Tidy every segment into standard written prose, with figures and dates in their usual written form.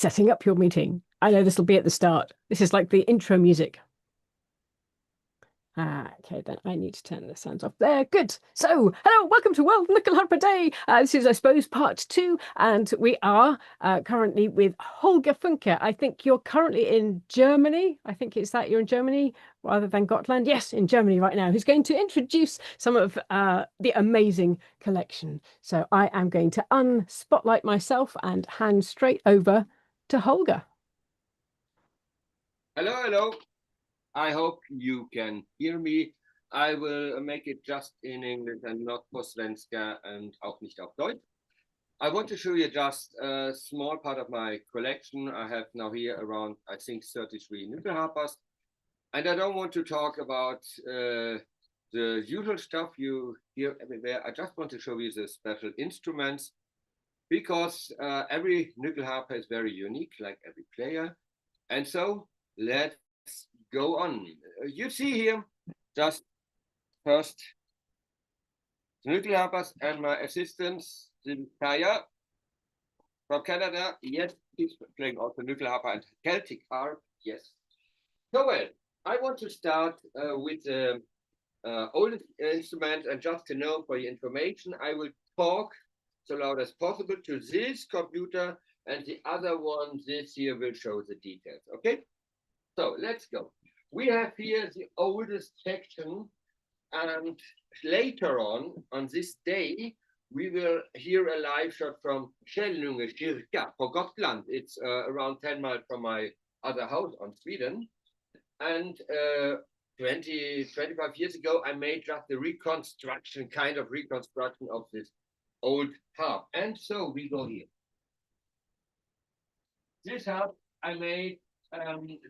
setting up your meeting. I know this will be at the start. This is like the intro music. Okay, then I need to turn the sounds off there. Good. So, hello, welcome to World Nickel Harper Day. This is, I suppose, part two, and we are currently with Holger Funke. I think you're currently in Germany. I think it's that you're in Germany rather than Gotland. Yes, in Germany right now. Who's going to introduce some of the amazing collection. So I am going to unspotlight myself and hand straight over to Holger. Hello, hello. I hope you can hear me. I will make it just in English and not for Svenska and auch nicht auf Deutsch. I want to show you just a small part of my collection. I have now here around, I think, 33 Nyckelharpers. And I don't want to talk about the usual stuff you hear everywhere. I just want to show you the special instruments because every Nyckelharper is very unique, like every player. And so let's go on. You see here just first the Nyckelharpers and my assistants, Kaya from Canada. Yes, he's playing also Nyckelharper and Celtic harp. Yes. So well, I want to start with the oldest instrument, and just to know for your information, I will talk so loud as possible to this computer, and the other one, this here, will show the details. Okay? So let's go. We have here the oldest section, and later on this day, we will hear a live shot from Källunge kyrka for Gotland. It's around 10 miles from my other house on Sweden. And 25 years ago, I made just the reconstruction of this old harp. And so we go here. This harp I made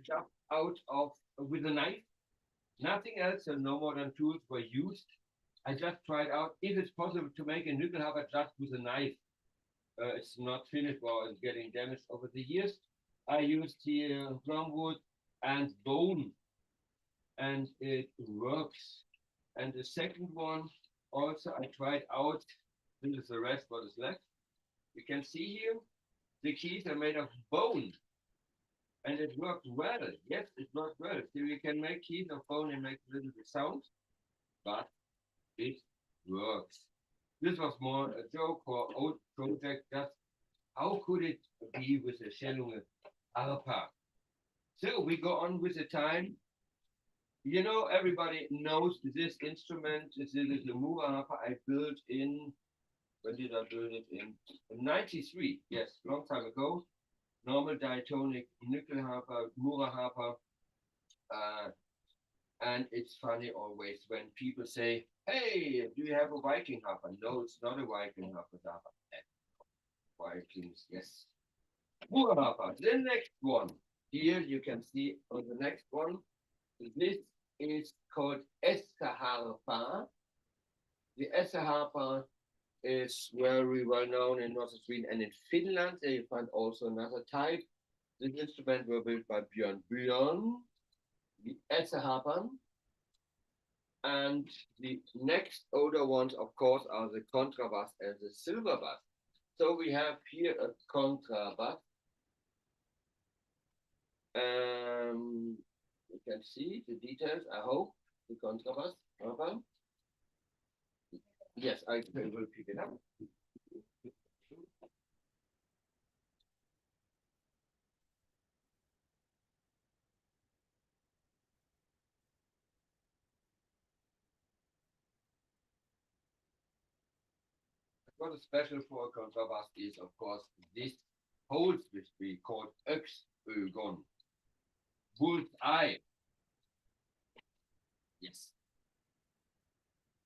just out of with a knife. Nothing else, and no modern tools were used. I just tried out if it's possible to make a Nyckelharper just with a knife. It's not finished or it's getting damaged over the years. I used here drumwood and bone, and it works. And the second one also I tried out. This is the rest what is left. You can see here the keys are made of bone. And it worked well. Yes, it worked well. So you can make keys of bone and make a little bit sound, but it works. This was more a joke or old project. Just how could it be with a Källunge harpa? So we go on with the time. You know, everybody knows this instrument. This is the Mura harpa I built in. When did I build it? In 93. Yes, long time ago. Normal diatonic Nyckelharper, Mura harpa. And it's funny always when people say, hey, do you have a Viking harper? No, it's not a Viking harper. Vikings, yes. Mura harpa. The next one. Here you can see on the next one. This is called Harpa. The Harpa is very well known in northern Sweden and in Finland. There you find also another type. This instrument was built by Björn Björn, the Harpa. And the next older ones, of course, are the contrabass and the silver bass. So we have here a contrabass. You can see the details, I hope, the contrabass. Yes, I will pick it up. What is special for a contrabass is, of course, this holes which we call ögon, bull's eye. Yes.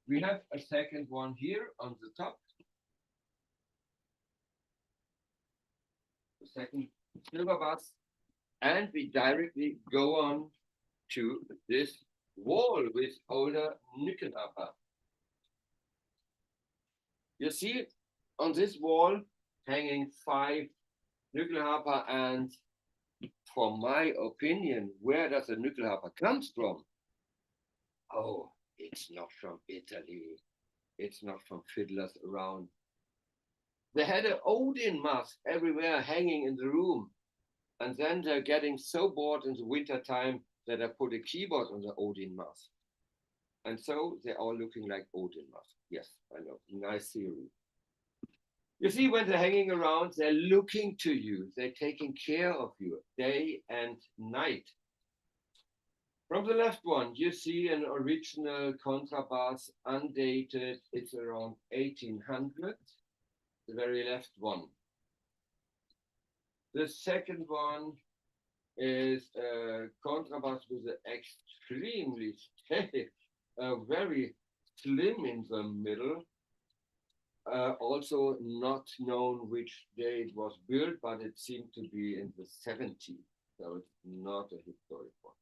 We have a second one here on the top. The second silver bass. And we directly go on to this wall with older Nyckelharper. You see on this wall hanging 5 Nyckelharper, and from my opinion, where does the Nyckelharper comes from? Oh, it's not from Italy. It's not from fiddlers around. They had an Odin mask everywhere hanging in the room. And then they're getting so bored in the winter time that I put a keyboard on the Odin mask. And so they're all looking like Odin mask. Yes, I know. Nice theory. You see, when they're hanging around, they're looking to you. They're taking care of you day and night. From the left one, you see an original contrabass, undated. It's around 1800. The very left one. The second one is a contrabass with an extremely steady, very slim in the middle. Also not known which day it was built, but it seemed to be in the 70s. So it's not a historic one.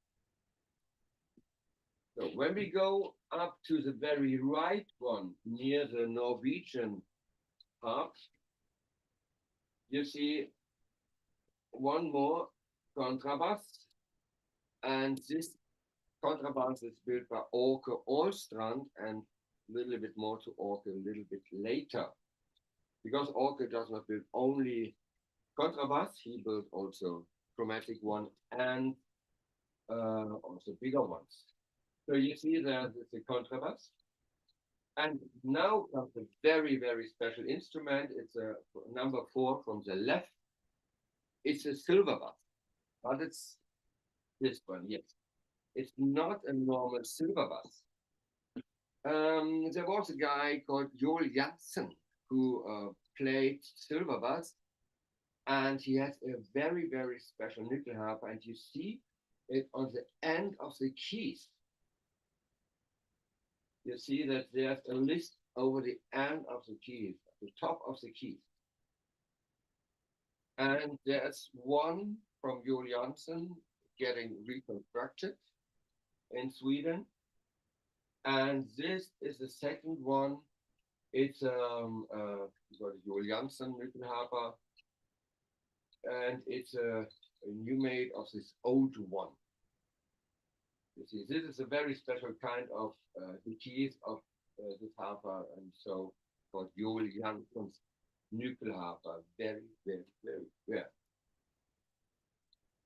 So when we go up to the very right one, near the Norwegian part, you see one more contrabass. And this contrabass is built by Åke Åstrand and a little bit more to Åke a little bit later. Because Åke does not build only contrabass, he built also chromatic one and also bigger ones. So you see there's the contrabass. And now comes a very, very special instrument. It's a number 4 from the left. It's a silver bass, but it's this one, yes. It's not a normal silver bass. There was a guy called Joel Janssen who played silver bass, and he has a very, very special nyckelharpa, and you see it on the end of the keys. You see that there's a list over the end of the keys, the top of the keys. And there's one from Joel Janssen getting reconstructed in Sweden. And this is the second one. It's Joel Janssen nyckelharpa, and it's a new made of this old one. You see, this is a very special kind of the keys of this harpa, and so called Joel Janssen's nyckelharpa. Very, very, very rare.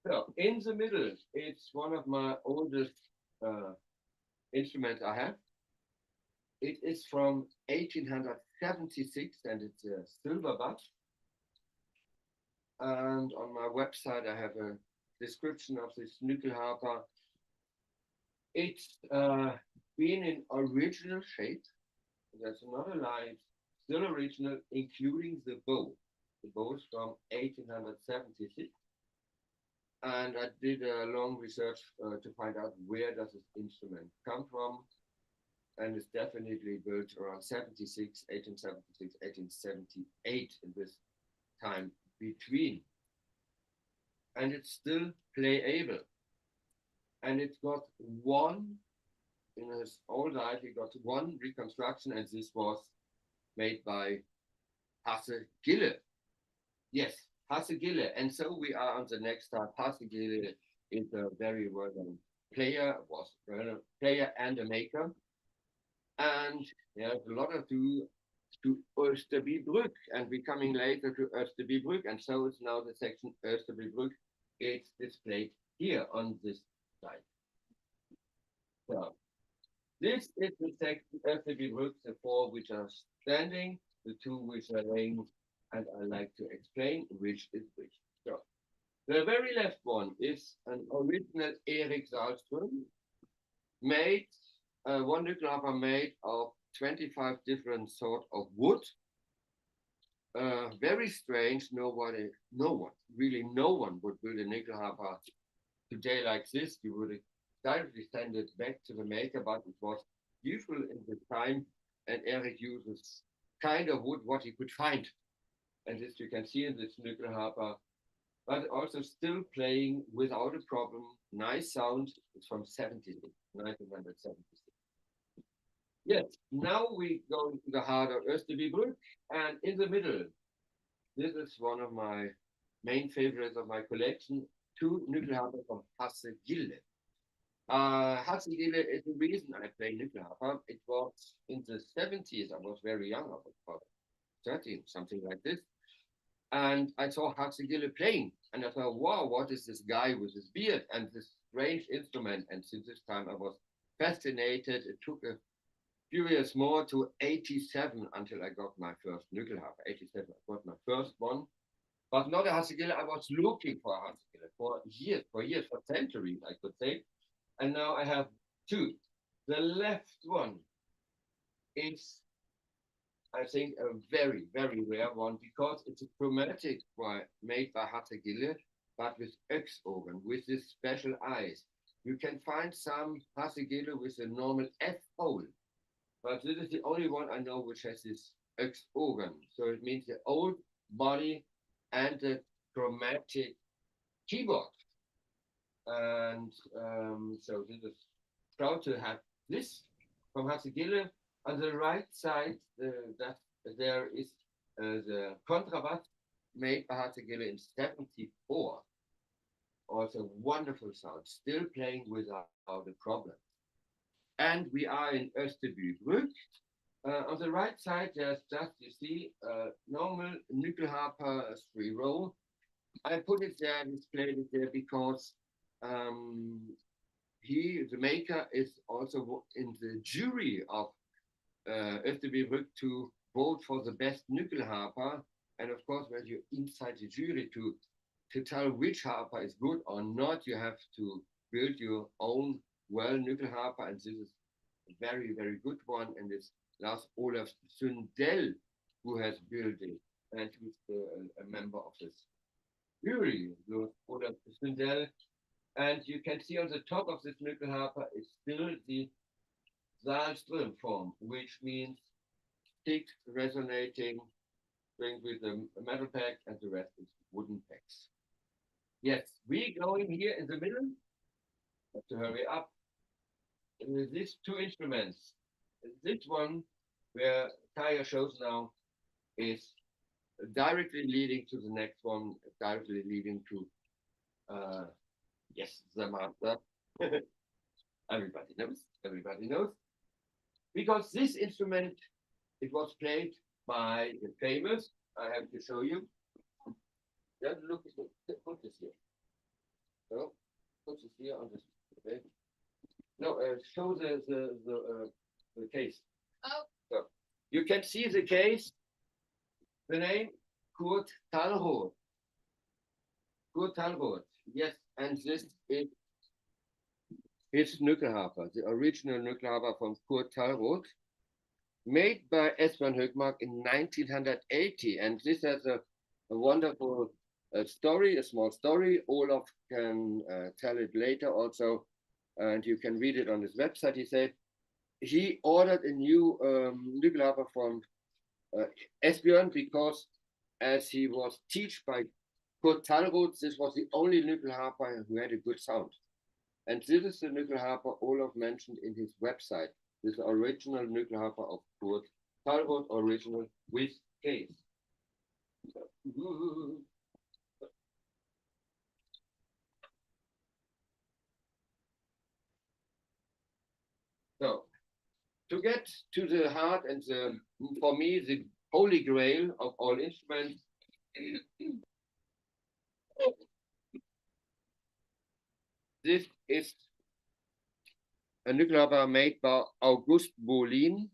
So in the middle, it's one of my oldest instruments I have. It is from 1876 and it's a silver bass. And on my website, I have a description of this nyckelharpa. It's been in original shape. There's another line, still original, including the bow. The bow is from 1876. And I did a long research to find out where does this instrument come from. And it's definitely built around 76, 1876, 1878 in this time between. And it's still playable. And it's got one, in his whole life, he got one reconstruction, and this was made by Hasse Gille. Yes, Hasse Gille. And so we are on the next start. Hasse Gille is a very well-known player, was a player and a maker. And there's a lot of to Österbybruk, and we're coming later to Österbybruk, and so it's now the section Österbybruk. It's displayed here on this slide. So this is the section Österbybruk, the 4 which are standing, the 2 which are laying, and I like to explain which is which. So the very left one is an original Erik Sahlström, made one nyckelharpa made of 25 different sort of wood. Very strange. No one, really no one would build a nyckelharpa today like this. You would directly send it back to the maker, but it was useful in the time, and Erik uses kind of wood what he could find. And this you can see in this nyckelharpa, but also still playing without a problem. Nice sound. It's from 1976. Yes, now we go into the heart of Österbybruk, and in the middle, this is one of my main favorites of my collection, 2 nyckelharpa from Hasse Gille. Hasse Gille is the reason I play nyckelharpa. It was in the 70s, I was very young, I was about 13, something like this. And I saw Haxigille playing, and I thought, wow, what is this guy with his beard and this strange instrument? And since this time, I was fascinated. It took a few years more to 87 until I got my first Nyckelharpa. 87, I got my first one, but not a Haxigille. I was looking for a Haxigille for years, for centuries, I could say. And now I have two. The left one is, I think, a very, very rare one because it's a chromatic one made by Hatzegille, but with X organ, with this special eyes. You can find some Hatzegille with a normal F hole, but this is the only one I know which has this X organ. So it means the old body and the chromatic keyboard. And so this is proud to have this from Hatzegille. On the right side, there is the contrabass made by Hatzegille in 74. Also wonderful sound, still playing without a problem. And we are in Österbybrück. On the right side, there's just, you see, normal Nyckelharpa 3-row. I put it there, displayed it there because the maker, is also in the jury of Österbybrück to vote for the best Nyckelharpa. And of course, when you're inside the jury to tell which harpa is good or not, you have to build your own Nyckelharpa. And this is a very, very good one. And it's Lars Olaf Sundell who has built it. And he's a member of this jury, Lars Olaf Sundell. And you can see on the top of this Nyckelharpa is still the Saalström form, which means 6 resonating strings with a metal pack, and the rest is wooden packs. Yes, we going here in the middle. Have to hurry up. And these two instruments, this one where Kaya shows now is directly leading to the next one, directly leading to yes, the master. Everybody knows. Because this instrument, it was played by the famous, I have to show you. Just look, put this here. So, put this here on this. Okay. No, show the case. Oh. So, you can see the case, the name, Kurt Talroth. Kurt Talroth, yes, and this is his Nyckelharpa, the original Nyckelharpa from Kurt Talroth, made by Esbjørn Høgmark in 1980. And this has a wonderful story, a small story. Olaf can tell it later also, and you can read it on his website. He said he ordered a new Nyckelharpa from Esbjørn because as he was taught by Kurt Talroth, this was the only Nyckelharpa who had a good sound. And this is the Nyckelharpa Olaf mentioned in his website. This is the original Nyckelharpa of Kurt Talroth, original with case. So, to get to the heart and for me, the holy grail of all instruments, this is a Nyckelharpa made by August Bolin,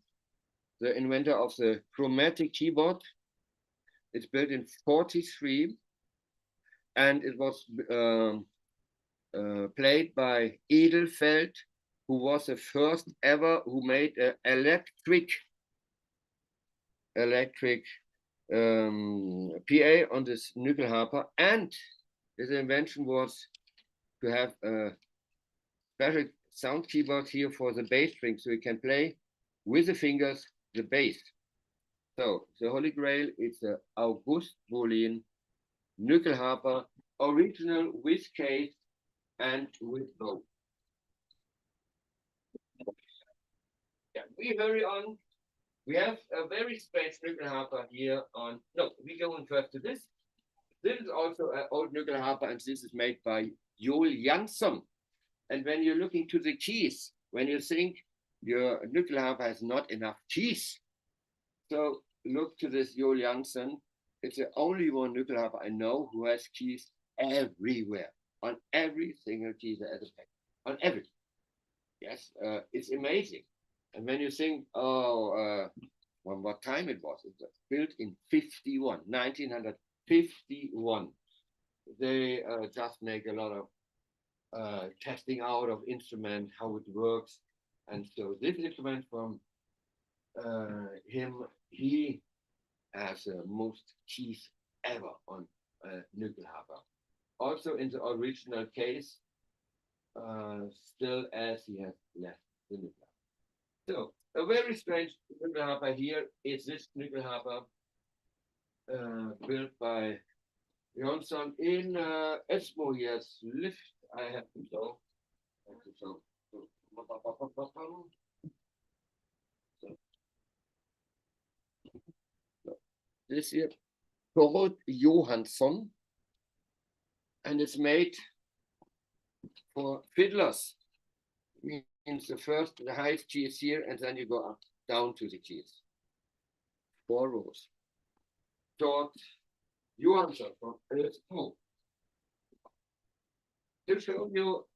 the inventor of the chromatic keyboard. It's built in 43, and it was played by Edelfelt, who was the first ever who made an electric PA on this Nyckelharpa. And his invention was to have a special sound keyboard here for the bass string, so you can play with the fingers the bass. So the Holy Grail is the August Bolin Nyckelharpa, original with case and with bow. Yeah, we hurry on. We have a very strange Nyckelharpa here on. No, we go on first to this. This is also an old Nyckelharpa, and this is made by Joel Jansson. And when you're looking to the keys, when you think your Nyckelharpa has not enough keys, so look to this Joel Jansson. It's the only one nyckelharper I know who has keys everywhere, on every single key there is a pack, on every. Yes, it's amazing. And when you think, well, what time it was built in 51, 1951. They just make a lot of testing out of instrument, how it works. And so this instrument from him, he has the most keys ever on nyckelharper. Also in the original case, still as he has left the nyckelharper. So a very strange nyckelharper here is this nyckelharper built by Johnson in Esmo. He has lived. I have to show. So, this here, Torod Johansson, and it's made for fiddlers. Means the first, the highest key is here, and then you go up down to the keys. 4 rows. Torod Johansson from Esmo. To show you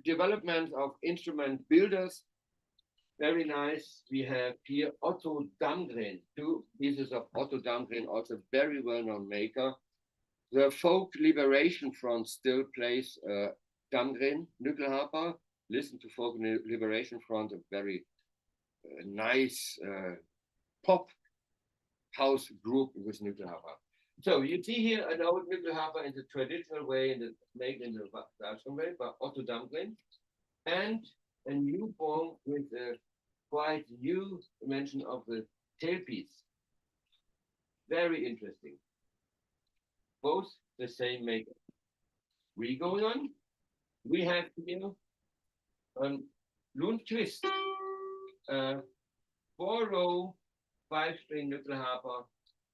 development of instrument builders. Very nice. We have here Otto Damgren, 2 pieces of Otto Damgren, also very well-known maker. The Folk Liberation Front still plays Damgren, nyckelharper. Listen to Folk Liberation Front, a very nice pop house group with nyckelharper. So you see here an old nyckelharper in the traditional way, made in the Dutchman way by Otto Damgren, and a new form with a quite new dimension of the tailpiece. Very interesting. Both the same maker. We going on. We have here Lundqvist, 4-row, 5-string nyckelharper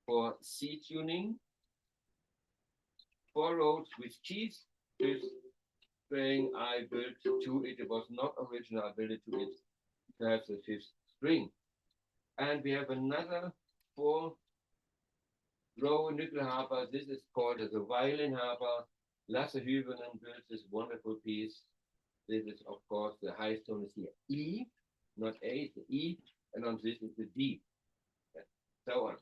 for C tuning. 4 rows with keys. This string I built to it. It was not original. I built it to it to have the 5th string. And we have another 4-row nyckelharper. This is called the violin harper. Lasse Hyvönen built this wonderful piece. This is, of course, the highest tone is here E, not A, it's the E, and on this is the D. And so on.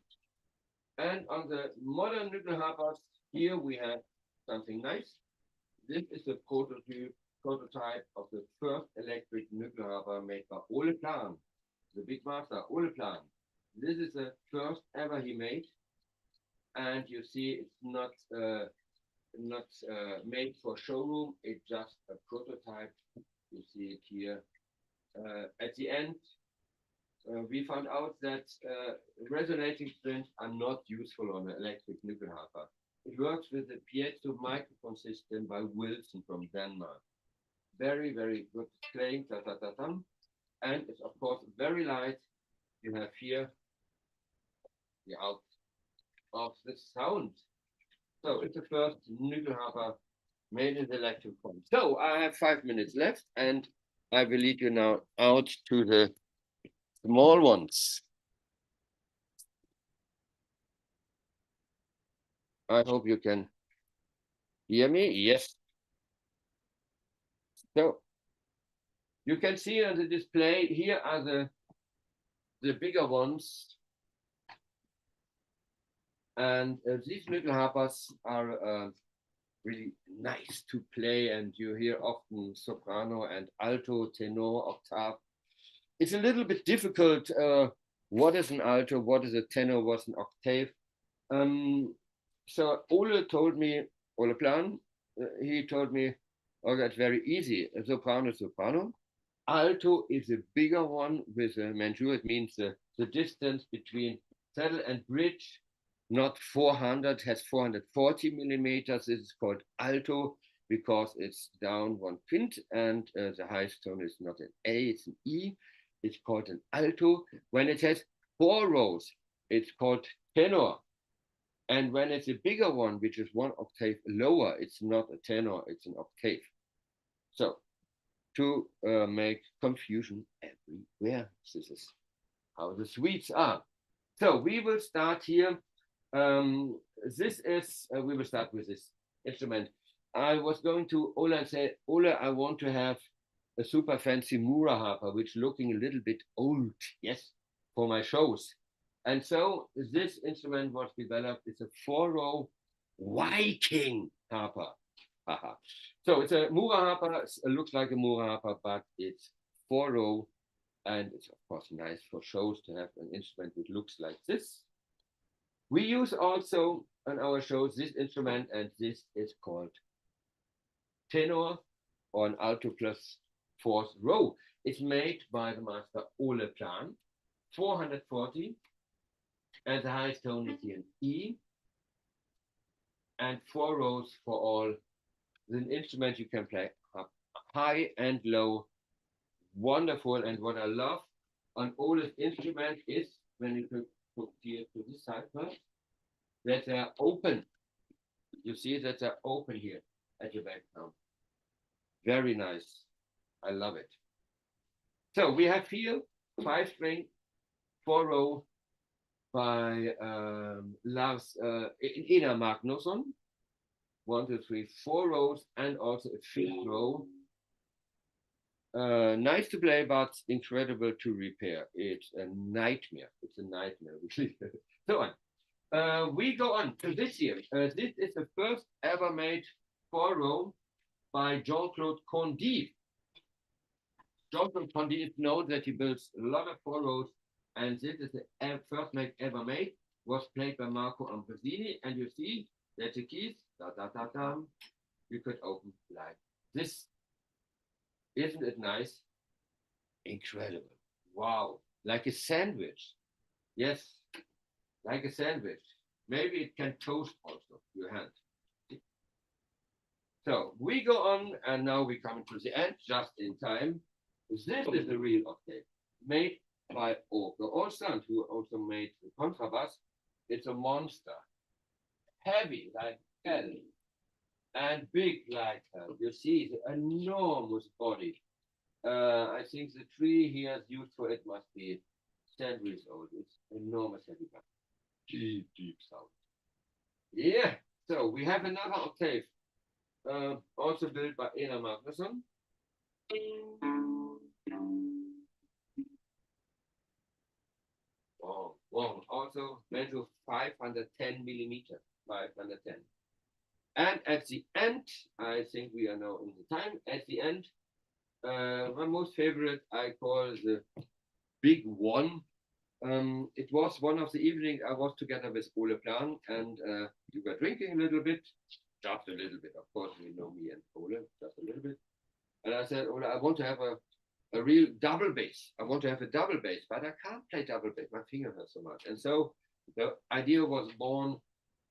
And on the modern nyckelharpers, here we have something nice. This is a prototype of the first electric nyckelharper made by Ole Plan, the big master, Ole Plan. This is the first ever he made. And you see it's not made for showroom, it's just a prototype. You see it here. At the end, we found out that resonating strings are not useful on an electric nyckelharper. It works with the piezo microphone system by Wilson from Denmark. Very, very good playing, and it's of course very light. You have here the out of the sound. So it's the first nyckelharper made in the electric form. So I have 5 minutes left, and I will lead you now out to the small ones. I hope you can hear me. Yes. So you can see on the display here are the bigger ones. And these nyckelharpers are really nice to play, and you hear often soprano and alto, tenor, octave. It's a little bit difficult. What is an alto? What is a tenor? What's an octave? So Ole told me, Ole Plan, he told me, oh, that's very easy. A soprano, soprano. Alto is a bigger one with a manjou. It means the distance between saddle and bridge, not 400, has 440 millimeters. This is called alto because it's down 1 quint, and the highest tone is not an A, it's an E. It's called an alto. When it has 4 rows, it's called tenor. And when it's a bigger one, which is 1 octave lower, it's not a tenor, it's an octave. So to make confusion everywhere, this is how the suites are. So we will start here This is, we will start with this instrument. I was going to Ola and say, Ola, I want to have a super fancy Mura harper, which looking a little bit old, yes, for my shows. And so this instrument was developed. It's a 4-row Viking harper. So it's a Mura harper. It looks like a Mura harper, but it's 4-row. And it's, of course, nice for shows to have an instrument that looks like this. We use also on our shows this instrument, and this is called tenor or an alto plus fourth row. It's made by the master Ole Plan, 440, and the highest tone is here in E, and 4 rows for all. The instrument you can play up high and low, wonderful. And what I love on Ole's instrument is when you put here to this side first, that they're open. You see that they're open here at your background. Very nice. I love it. So we have here 5-string, 4-row by Lars Ina Magnusson. 1, 2, 3, 4 rows, and also a 5th row. Nice to play, but incredible to repair. It's a nightmare. It's a nightmare. So on. We go on to this year. This is the first ever made 4-row by Jean-Claude Condy. Jean-Claude Condy is known that he builds a lot of 4-rows, and this is the first make ever made. Was played by Marco Ambrosini, and you see that the keys, you could open like this. Isn't it nice? Incredible. Wow. Like a sandwich. Yes, like a sandwich. Maybe it can toast also your hand. So we go on, and now we come to the end just in time. This is the real octave, made by Holger Olsand, who also made the contrabass. It's a monster. Heavy like hell, and big like hell. You see the enormous body. I think the tree he has used for it must be centuries old. It's enormous heavy, but deep, deep sound. Yeah. So we have another octave, also built by Ina Magnusson. Wow. Also measure 510 millimeters, 510. And at the end, I think we are now in the time. At the end, my most favorite I call the big one. It was one of the evenings I was together with Ole Plan, and we were drinking a little bit, just a little bit. Of course, you know me and Ole, just a little bit. And I said, Ole, I want to have a real double bass. I want to have a double bass, but I can't play double bass. My finger hurts so much. And so the idea was born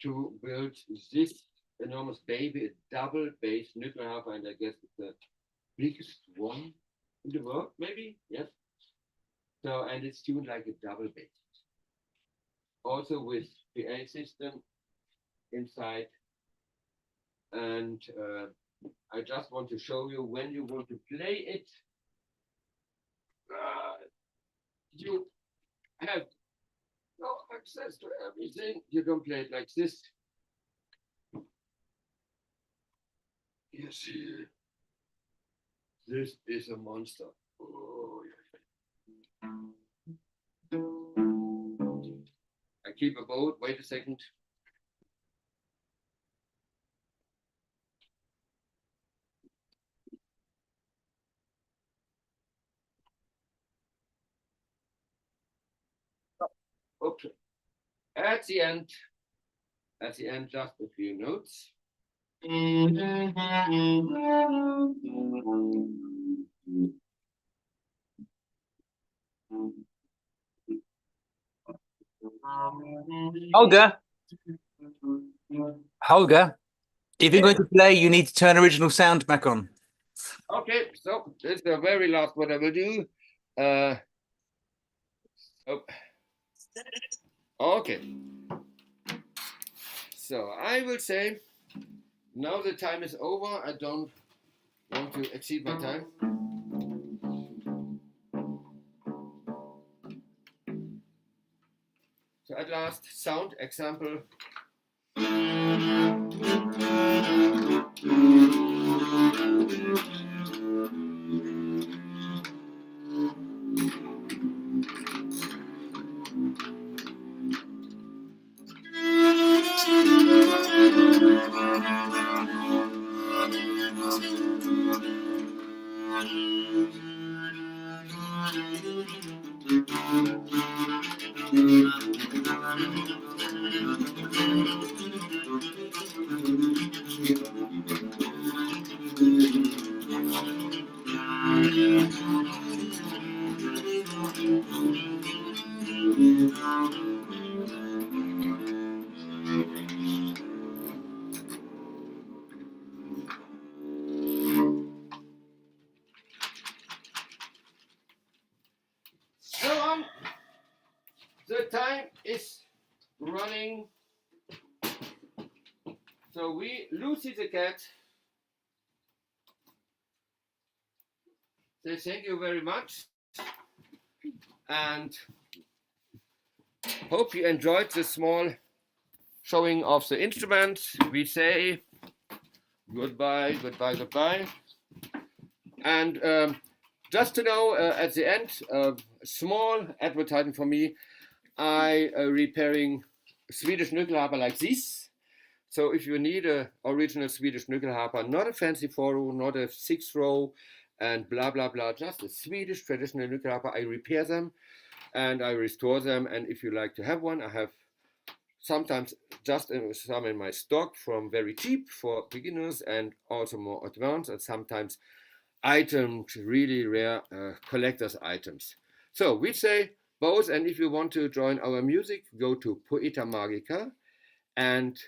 to build this enormous baby, a double bass Nyckelharpa, and I guess it's the biggest one in the world, maybe, yes. So, and it's tuned like a double bass. Also with PA system inside. And I just want to show you when you want to play it, you have no access to everything. You don't play it like this. You see, this is a monster. Oh, yeah. I keep a boat. Wait a second. Okay. At the end, just a few notes. Holger, Holger, if you're going to play, you need to turn original sound back on. Okay, so this is the very last what I will do. Okay. So I will say, now the time is over. I don't want to exceed my time. So at last. last sound example. So on, the time is running. So we Lucy the cat say thank you very much and hope you enjoyed the small showing of the instrument. We say goodbye, goodbye, goodbye. And just to know, at the end, small advertising for me, I repairing Swedish nyckelharpa like this. So if you need a original Swedish nyckelharpa, not a fancy 4-row, not a 6-row, and blah, blah, blah, just a Swedish traditional nyckelharpa, I repair them and I restore them. And if you like to have one, I have sometimes just some in my stock from very cheap for beginners and also more advanced, and sometimes items, really rare collector's items. So we say both, and if you want to join our music, go to Poeta Magica. And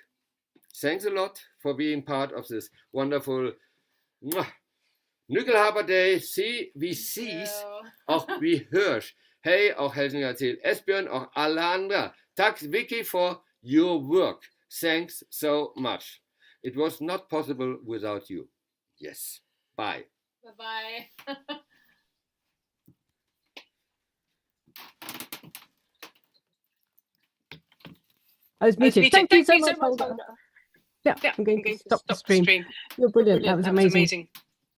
thanks a lot for being part of this wonderful Nyckelharpa Day. See, wie siehst, auch wie hörst. Hey, auch Helsinger erzählt. Esbjörn, auch alle anderen. Tack Vicky for your work. Thanks so much. It was not possible without you. Yes. Bye. Bye-bye. I was muted. Thank you so much, Holger. Holger. Yeah, I'm going to stop the stream. You're brilliant. That was amazing.